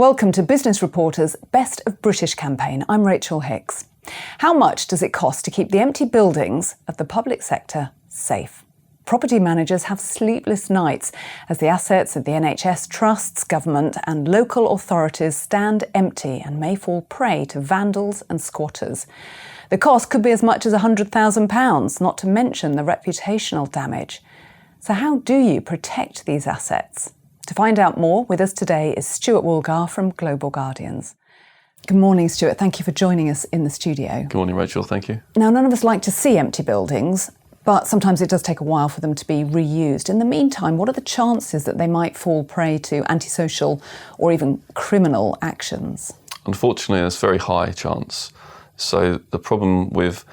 Welcome to Business Reporter's Best of British campaign. I'm Rachel Hicks. How much does it cost to keep the empty buildings of the public sector safe? Property managers have sleepless nights as the assets of the NHS trusts, government and local authorities stand empty and may fall prey to vandals and squatters. The cost could be as much as £100,000, not to mention the reputational damage. So how do you protect these assets? To find out more, with us today is Stuart Woolgar from Global Guardians. Good morning, Stuart. Thank you for joining us in the studio. Good morning, Rachel. Thank you. Now, none of us like to see empty buildings, but sometimes it does take a while for them to be reused. In the meantime, what are the chances that they might fall prey to antisocial or even criminal actions? Unfortunately, there's a very high chance. So the problem with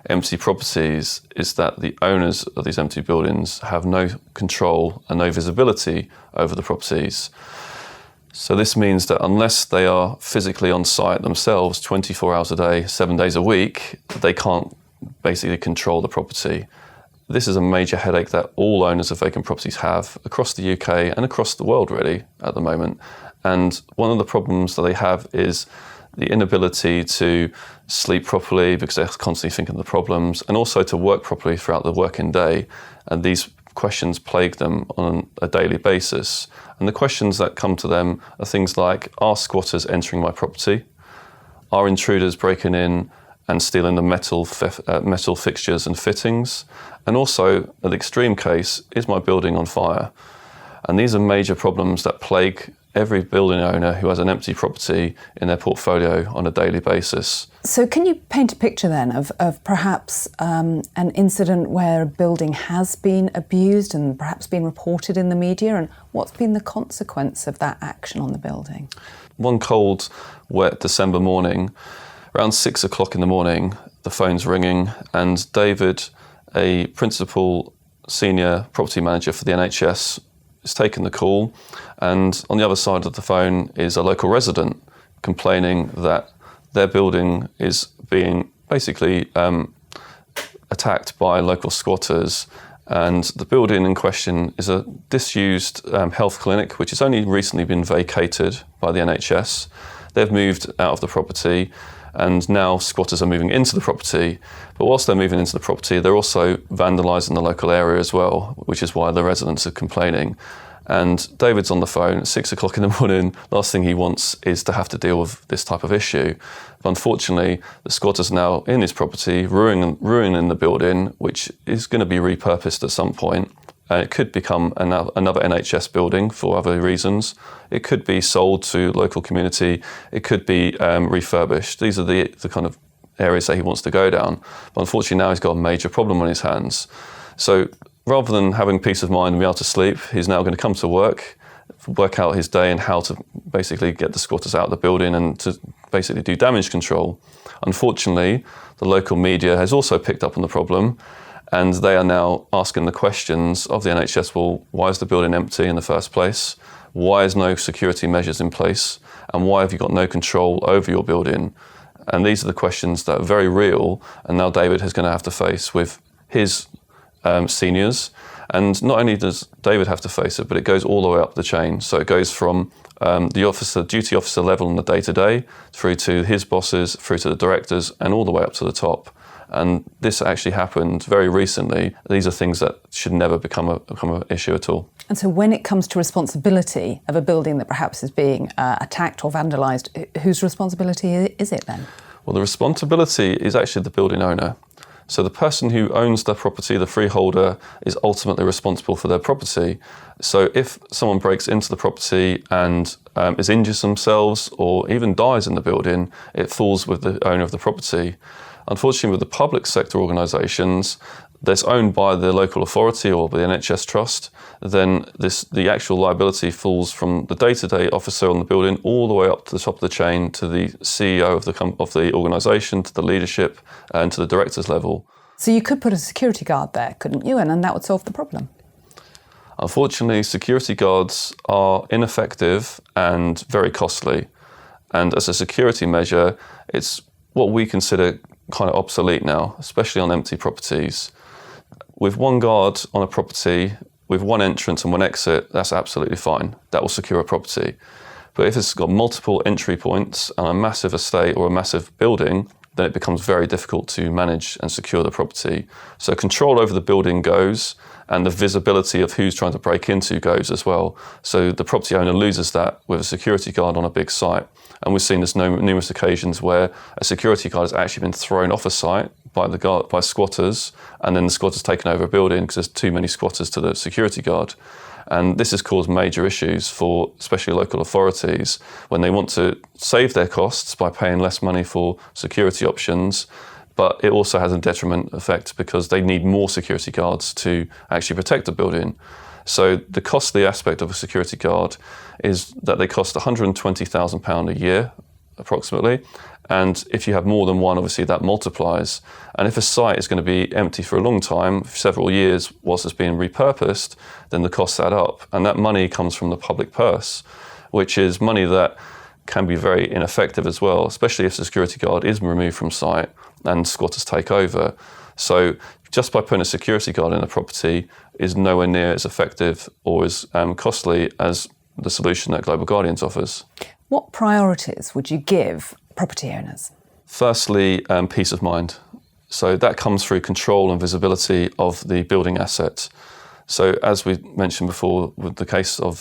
empty properties is that the owners of these empty buildings have no control and no visibility over the properties. So this means that unless they are physically on site themselves 24 hours a day, 7 days a week, they can't basically control the property. This is a major headache that all owners of vacant properties have across the UK and across the world really at the moment. And one of the problems that they have is the inability to sleep properly because they're constantly thinking of the problems, and also to work properly throughout the working day. And these questions plague them on a daily basis. And the questions that come to them are things like, are squatters entering my property? Are intruders breaking in and stealing the metal fixtures and fittings? And also, at the extreme case, is my building on fire? And these are major problems that plague every building owner who has an empty property in their portfolio on a daily basis. So can you paint a picture then of perhaps an incident where a building has been abused and perhaps been reported in the media, and what's been the consequence of that action on the building? One cold, wet December morning, around 6 o'clock in the morning, the phone's ringing, and David, a principal senior property manager for the NHS, has taken the call, and on the other side of the phone is a local resident complaining that their building is being basically attacked by local squatters. And the building in question is a disused health clinic, which has only recently been vacated by the NHS. They've moved out of the property, and now squatters are moving into the property. But whilst they're moving into the property, they're also vandalising the local area as well, which is why the residents are complaining. And David's on the phone at 6 o'clock in the morning. Last thing he wants is to have to deal with this type of issue. But unfortunately, the squatters are now in his property, ruining the building, which is going to be repurposed at some point. It could become another NHS building for other reasons. It could be sold to local community. It could be refurbished. These are the kind of areas that he wants to go down. But unfortunately now he's got a major problem on his hands. So rather than having peace of mind and be able to sleep, he's now going to come to work out his day and how to basically get the squatters out of the building and to basically do damage control. Unfortunately, the local media has also picked up on the problem, and they are now asking the questions of the NHS, well, why is the building empty in the first place? Why is no security measures in place? And why have you got no control over your building? And these are the questions that are very real, and now David is going to have to face with his seniors. And not only does David have to face it, but it goes all the way up the chain. So it goes from the duty officer level on the day-to-day, through to his bosses, through to the directors, and all the way up to the top. And this actually happened very recently. These are things that should never become an issue at all. And so when it comes to responsibility of a building that perhaps is being attacked or vandalised, whose responsibility is it then? Well, the responsibility is actually the building owner. So the person who owns the property, the freeholder, is ultimately responsible for their property. So if someone breaks into the property and injures themselves or even dies in the building, it falls with the owner of the property. Unfortunately, with the public sector organisations that's owned by the local authority or the NHS trust, then the actual liability falls from the day-to-day officer on the building all the way up to the top of the chain to the CEO of the organisation, to the leadership and to the directors level. So you could put a security guard there, couldn't you? And that would solve the problem. Unfortunately, security guards are ineffective and very costly. And as a security measure, it's what we consider kind of obsolete now, especially on empty properties. With one guard on a property, with one entrance and one exit, that's absolutely fine. That will secure a property. But if it's got multiple entry points and a massive estate or a massive building, then it becomes very difficult to manage and secure the property. So control over the building goes, and the visibility of who's trying to break into goes as well. So the property owner loses that with a security guard on a big site. And we've seen this numerous occasions where a security guard has actually been thrown off a site by squatters, and then the squatters taken over a building because there's too many squatters to the security guard. And this has caused major issues for especially local authorities when they want to save their costs by paying less money for security options. But it also has a detriment effect because they need more security guards to actually protect the building. So the costly aspect of a security guard is that they cost £120,000 a year, approximately. And if you have more than one, obviously that multiplies. And if a site is going to be empty for a long time, several years, whilst it's being repurposed, then the costs add up. And that money comes from the public purse, which is money that can be very ineffective as well, especially if the security guard is removed from site and squatters take over. So just by putting a security guard in a property is nowhere near as effective or as costly as the solution that Global Guardians offers. What priorities would you give property owners? Firstly, peace of mind. So that comes through control and visibility of the building asset. So as we mentioned before, with the case of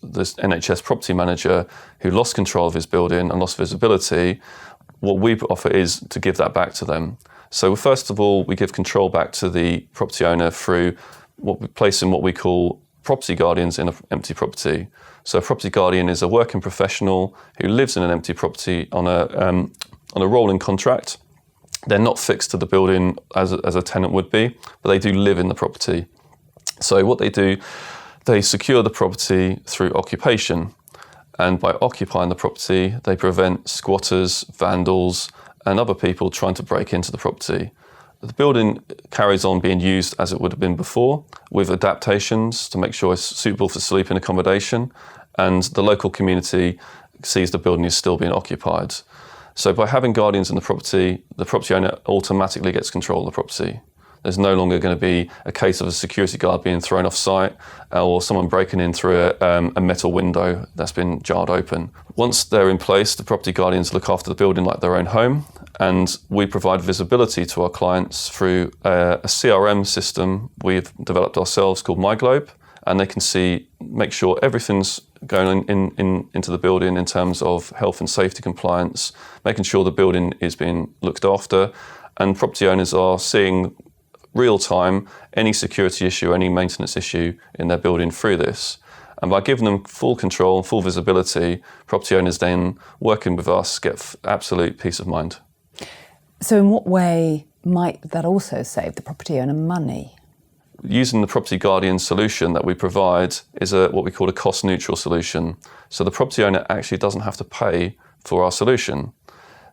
this NHS property manager who lost control of his building and lost visibility, what we offer is to give that back to them. So first of all, we give control back to the property owner through what we place in what we call property guardians in an empty property. So a property guardian is a working professional who lives in an empty property on a rolling contract. They're not fixed to the building as a tenant would be, but they do live in the property. So what they do, they secure the property through occupation. And by occupying the property, they prevent squatters, vandals, and other people trying to break into the property. The building carries on being used as it would have been before, with adaptations to make sure it's suitable for sleeping accommodation, and the local community sees the building is still being occupied. So by having guardians in the property owner automatically gets control of the property. There's no longer going to be a case of a security guard being thrown off site or someone breaking in through a metal window that's been jarred open. Once they're in place, the property guardians look after the building like their own home, and we provide visibility to our clients through a CRM system we've developed ourselves called MyGlobe, and they can make sure everything's going into the building in terms of health and safety compliance, making sure the building is being looked after, and property owners are seeing real time any security issue, any maintenance issue in their building through this. And by giving them full control and full visibility, property owners then working with us get absolute peace of mind. So in what way might that also save the property owner money? Using the property guardian solution that we provide is what we call a cost neutral solution. So the property owner actually doesn't have to pay for our solution.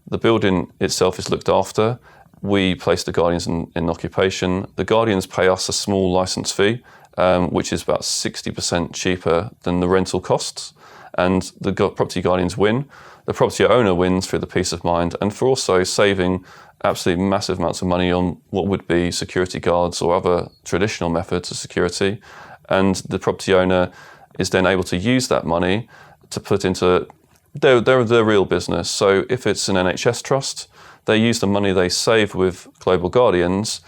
The building itself is looked after. We place the guardians in occupation. The guardians pay us a small licence fee, which is about 60% cheaper than the rental costs. And the property guardians win. The property owner wins through the peace of mind and for also saving absolutely massive amounts of money on what would be security guards or other traditional methods of security. And the property owner is then able to use that money to put into their real business. So if it's an NHS trust, they use the money they save with Global Guardians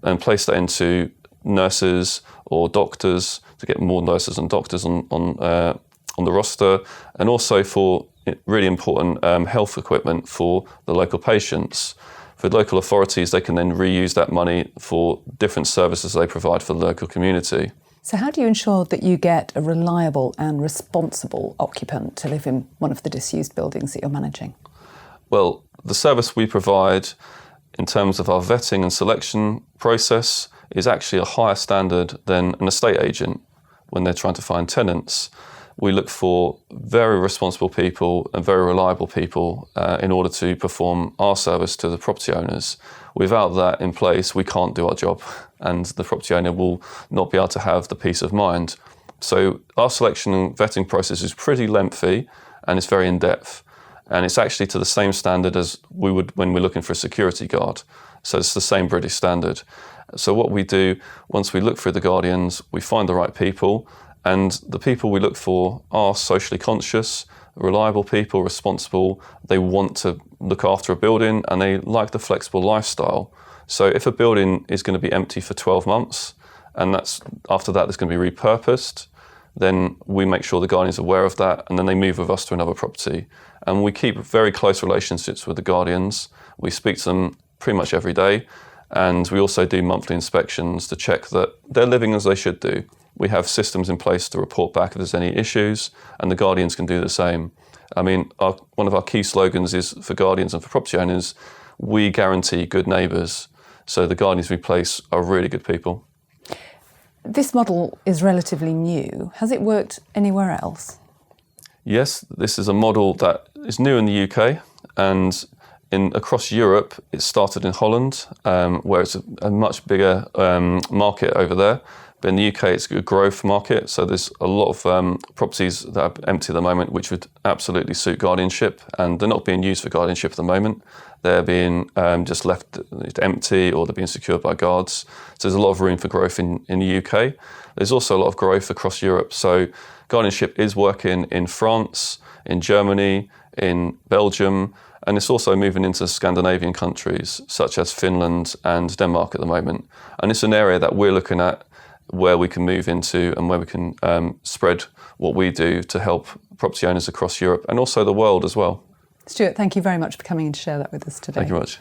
and place that into nurses or doctors to get more nurses and doctors on the roster, and also for really important health equipment for the local patients. For local authorities, they can then reuse that money for different services they provide for the local community. So how do you ensure that you get a reliable and responsible occupant to live in one of the disused buildings that you're managing? Well, the service we provide in terms of our vetting and selection process is actually a higher standard than an estate agent when they're trying to find tenants. We look for very responsible people and very reliable people in order to perform our service to the property owners. Without that in place, we can't do our job, and the property owner will not be able to have the peace of mind. So our selection and vetting process is pretty lengthy and it's very in-depth. And it's actually to the same standard as we would when we're looking for a security guard. So it's the same British standard. So what we do, once we look through the guardians, we find the right people, and the people we look for are socially conscious, reliable people, responsible. They want to look after a building and they like the flexible lifestyle. So if a building is going to be empty for 12 months and after that it's going to be repurposed, then we make sure the guardian's aware of that, and then they move with us to another property. And we keep very close relationships with the guardians. We speak to them pretty much every day, and we also do monthly inspections to check that they're living as they should do. We have systems in place to report back if there's any issues, and the guardians can do the same. I mean, one of our key slogans is for guardians and for property owners, we guarantee good neighbours. So the guardians we place are really good people. This model is relatively new. Has it worked anywhere else? Yes, this is a model that is new in the UK, and across Europe it started in Holland, where it's a much bigger market over there. But in the UK it's a growth market, so there's a lot of properties that are empty at the moment which would absolutely suit guardianship, and they're not being used for guardianship at the moment. They're being just left empty, or they're being secured by guards. So there's a lot of room for growth in the UK. There's also a lot of growth across Europe. So guardianship is working in France, in Germany, in Belgium, and it's also moving into Scandinavian countries such as Finland and Denmark at the moment. And it's an area that we're looking at where we can move into and where we can spread what we do to help property owners across Europe and also the world as well. Stuart, thank you very much for coming in to share that with us today. Thank you very much.